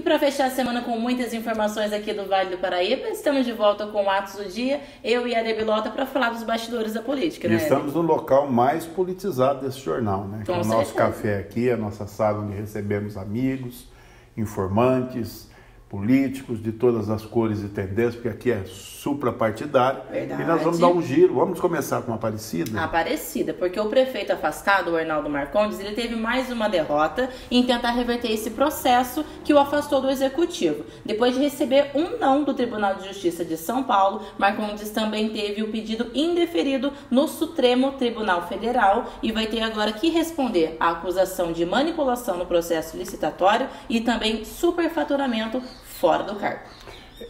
para fechar a semana com muitas informações aqui do Vale do Paraíba, estamos de volta com o Atos do Dia, eu e a Debilota, para falar dos bastidores da política, né? Estamos no local mais politizado desse jornal, né? Que é o nosso café aqui, a nossa sala onde recebemos amigos, informantes, políticos de todas as cores e tendências, porque aqui é suprapartidário. Verdade. E nós vamos dar um giro. Vamos começar com a Aparecida? Aparecida, porque o prefeito afastado, o Arnaldo Marcondes, ele teve mais uma derrota em tentar reverter esse processo que o afastou do executivo. Depois de receber um não do Tribunal de Justiça de São Paulo, Marcondes também teve o pedido indeferido no Supremo Tribunal Federal e vai ter agora que responder à acusação de manipulação no processo licitatório e também superfaturamento fora do cargo.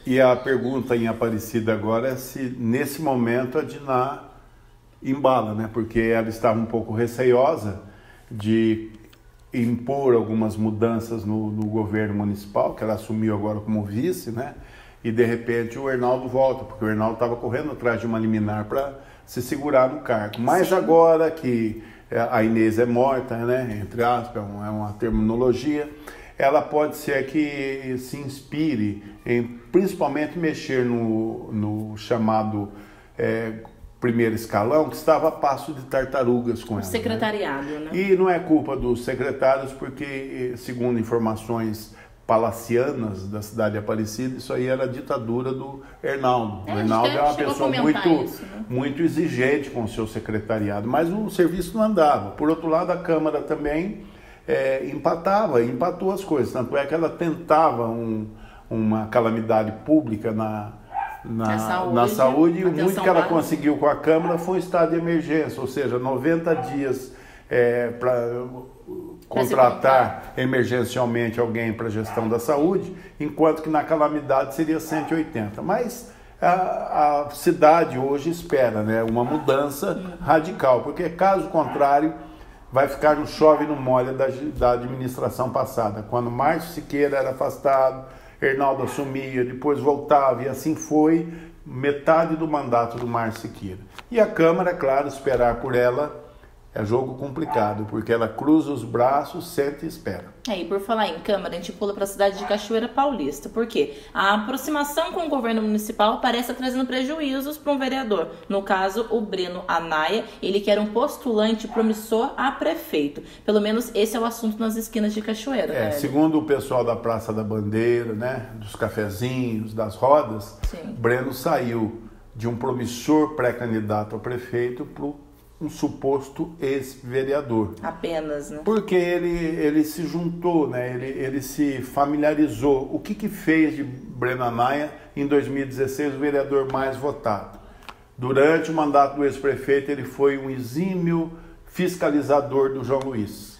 E a pergunta em Aparecida agora é se nesse momento a Diná embala, né? Porque ela estava um pouco receiosa de impor algumas mudanças no governo municipal, que ela assumiu agora como vice, né? E de repente o Arnaldo volta, porque o Arnaldo estava correndo atrás de uma liminar para se segurar no cargo. Mas sim, agora que a Inês é morta, né? Entre aspas, é uma terminologia, ela pode ser que se inspire em principalmente mexer no chamado primeiro escalão, que estava a passo de tartarugas com ela. Secretariado, né? E não é culpa dos secretários, porque, segundo informações palacianas da cidade de Aparecida, isso aí era a ditadura do Arnaldo. O Arnaldo é uma pessoa muito exigente com o seu secretariado, mas o serviço não andava. Por outro lado, a Câmara também empatou as coisas, tanto é que ela tentava uma calamidade pública na saúde, e o muito que ela conseguiu com a Câmara foi um estado de emergência, ou seja, 90 dias para contratar emergencialmente alguém para a gestão da saúde, enquanto que na calamidade seria 180. Mas a cidade hoje espera, né, uma mudança radical, porque caso contrário vai ficar no chove e no molha da administração passada, quando Márcio Siqueira era afastado, Arnaldo assumia, depois voltava, e assim foi metade do mandato do Márcio Siqueira. E a Câmara, claro, esperar por ela é jogo complicado, porque ela cruza os braços, senta e espera. E por falar em Câmara, a gente pula para a cidade de Cachoeira Paulista, porque a aproximação com o governo municipal parece estar trazendo prejuízos para um vereador. No caso, o Breno Anaia, ele que era um postulante promissor a prefeito. Pelo menos esse é o assunto nas esquinas de Cachoeira. Né? Segundo o pessoal da Praça da Bandeira, né, dos cafezinhos, das rodas, sim, Breno saiu de um promissor pré-candidato a prefeito para um suposto ex-vereador. Apenas, né? Porque ele se juntou, né? Ele se familiarizou. O que fez de Breno Anaia, em 2016, o vereador mais votado? Durante o mandato do ex-prefeito, ele foi um exímio fiscalizador do João Luiz.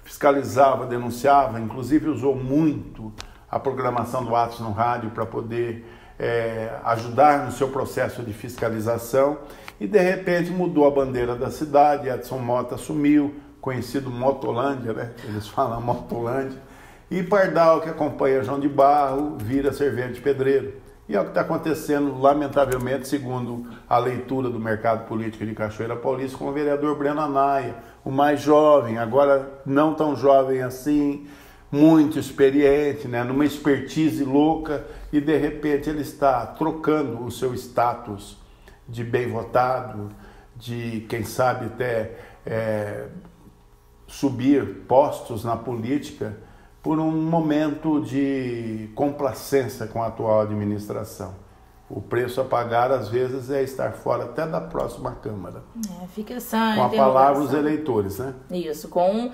Fiscalizava, denunciava, inclusive usou muito a programação do Atos no rádio para poder ajudar no seu processo de fiscalização. E de repente mudou a bandeira da cidade, Edson Mota assumiu, conhecido Motolândia, né? Eles falam Motolândia. E Pardal, que acompanha João de Barro, vira servente pedreiro. E é o que está acontecendo, lamentavelmente, segundo a leitura do mercado político de Cachoeira Paulista, com o vereador Breno Anaia, o mais jovem, agora não tão jovem assim, muito experiente, né? Numa expertise louca, e de repente ele está trocando o seu status de bem votado, de, quem sabe, até subir postos na política por um momento de complacência com a atual administração. O preço a pagar, às vezes, é estar fora até da próxima Câmara. Fica essa com a palavra os eleitores, né? Isso, com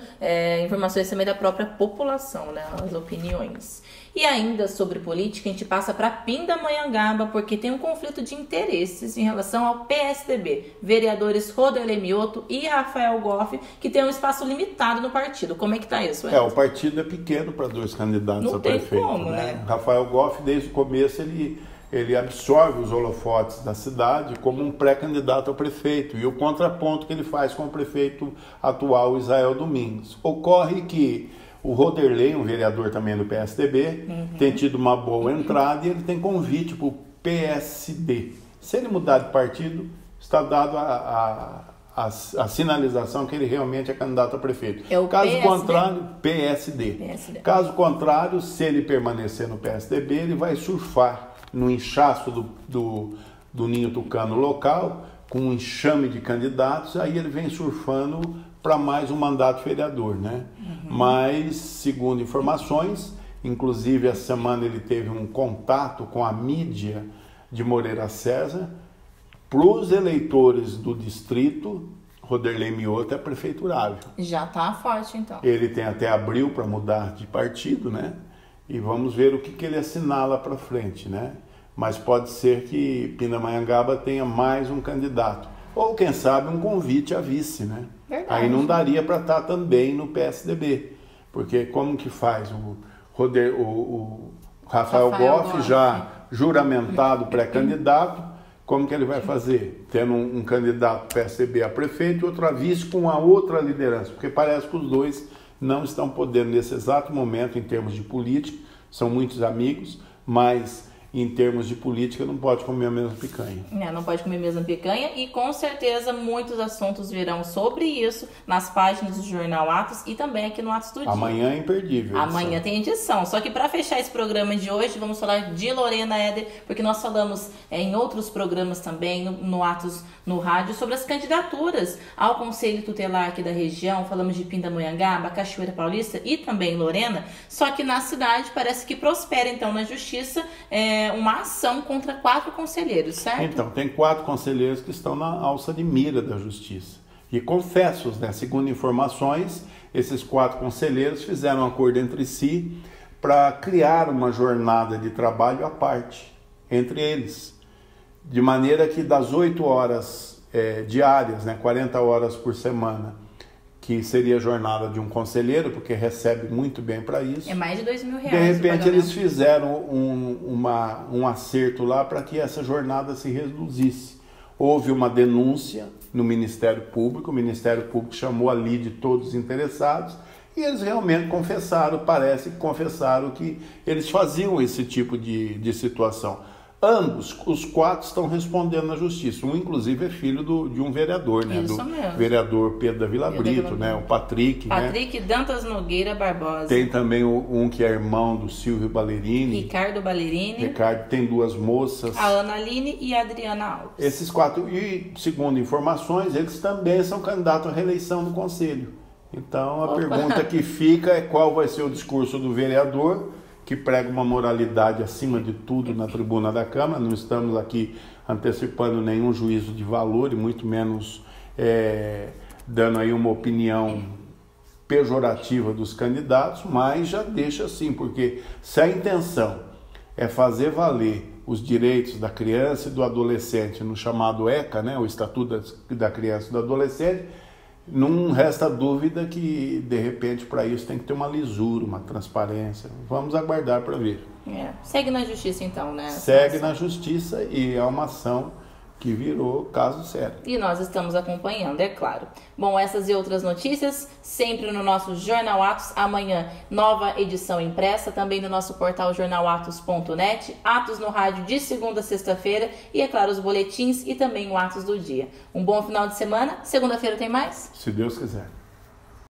informações também da própria população, né? As opiniões. E ainda sobre política, a gente passa para Pindamonhangaba, porque tem um conflito de interesses em relação ao PSDB. Vereadores Roderley Mioto e Rafael Goff, que tem um espaço limitado no partido. Como é que tá isso? O partido é pequeno para dois candidatos a prefeito. Não tem como, né? Rafael Goff, desde o começo, ele absorve os holofotes da cidade como um pré-candidato a prefeito, e o contraponto que ele faz com o prefeito atual, Israel Domingos. Ocorre que o Roderley, um vereador também do PSDB, tem tido uma boa entrada, e ele tem convite para o PSD. Se ele mudar de partido, está dado a a sinalização que ele realmente é candidato a prefeito. É o Caso PSD? contrário, PSD. Caso contrário, se ele permanecer no PSDB, ele vai surfar no inchaço do ninho tucano local, com um enxame de candidatos, aí ele vem surfando para mais um mandato vereador, né? Mas, segundo informações, inclusive essa semana ele teve um contato com a mídia de Moreira César. Para os eleitores do distrito, Roderley Mioto é prefeiturável. Já está forte, então. Ele tem até abril para mudar de partido, né? E vamos ver o que ele assinala para frente, né? Mas pode ser que Pindamonhangaba tenha mais um candidato. Ou, quem sabe, um convite a vice, né? Verdade. Aí não daria para estar também no PSDB. Porque como que faz? O Rafael Boff, já juramentado pré-candidato, como que ele vai fazer? Tendo um candidato PSDB a prefeito e outro a vice com a outra liderança. Porque parece que os dois não estão podendo, nesse exato momento, em termos de política, são muitos amigos, mas em termos de política não pode comer a mesma picanha. Não pode comer a mesma picanha, e com certeza muitos assuntos virão sobre isso nas páginas do Jornal Atos e também aqui no Atos do Dia. Amanhã é imperdível. Amanhã tem edição. Só que para fechar esse programa de hoje, vamos falar de Lorena Éder, porque nós falamos em outros programas também, no Atos no rádio, sobre as candidaturas ao Conselho Tutelar aqui da região. Falamos de Pindamonhangaba, Cachoeira Paulista e também Lorena. Só que na cidade parece que prospera, então, na justiça, uma ação contra 4 conselheiros, certo? Então, tem 4 conselheiros que estão na alça de mira da justiça. E confessos, né? Segundo informações, esses 4 conselheiros fizeram um acordo entre si para criar uma jornada de trabalho à parte entre eles. De maneira que das 8 horas diárias, né? 40 horas por semana, que seria a jornada de um conselheiro, porque recebe muito bem para isso. É mais de R$2.000. De repente eles fizeram um acerto lá para que essa jornada se reduzisse. Houve uma denúncia no Ministério Público, o Ministério Público chamou a lide todos os interessados e eles realmente parece que confessaram que eles faziam esse tipo de situação. Ambos, os 4, estão respondendo na justiça. Um, inclusive, é filho de um vereador, né? Isso do mesmo. Vereador Pedro da Vila Brito, né? O Patrick. Patrick, né? Dantas Nogueira Barbosa. Tem também um que é irmão do Silvio Ballerini. Ricardo Ballerini. Ricardo, tem 2 moças. A Ana Aline e a Adriana Alves. Esses 4, e segundo informações, eles também são candidatos à reeleição do Conselho. Então, a pergunta que fica é qual vai ser o discurso do vereador, que prega uma moralidade acima de tudo na tribuna da Câmara. Não estamos aqui antecipando nenhum juízo de valor e muito menos dando aí uma opinião pejorativa dos candidatos, mas já deixa assim, porque se a intenção é fazer valer os direitos da criança e do adolescente no chamado ECA, né, o Estatuto da Criança e do Adolescente, não resta dúvida que, de repente, para isso tem que ter uma lisura, uma transparência. Vamos aguardar para ver. Segue na justiça, então, né? Segue na justiça e é uma ação que virou caso sério. E nós estamos acompanhando, é claro. Bom, essas e outras notícias sempre no nosso Jornal Atos. Amanhã, nova edição impressa, também no nosso portal jornalatos.net. Atos no rádio de segunda a sexta-feira e, é claro, os boletins e também o Atos do Dia. Um bom final de semana. Segunda-feira tem mais? Se Deus quiser.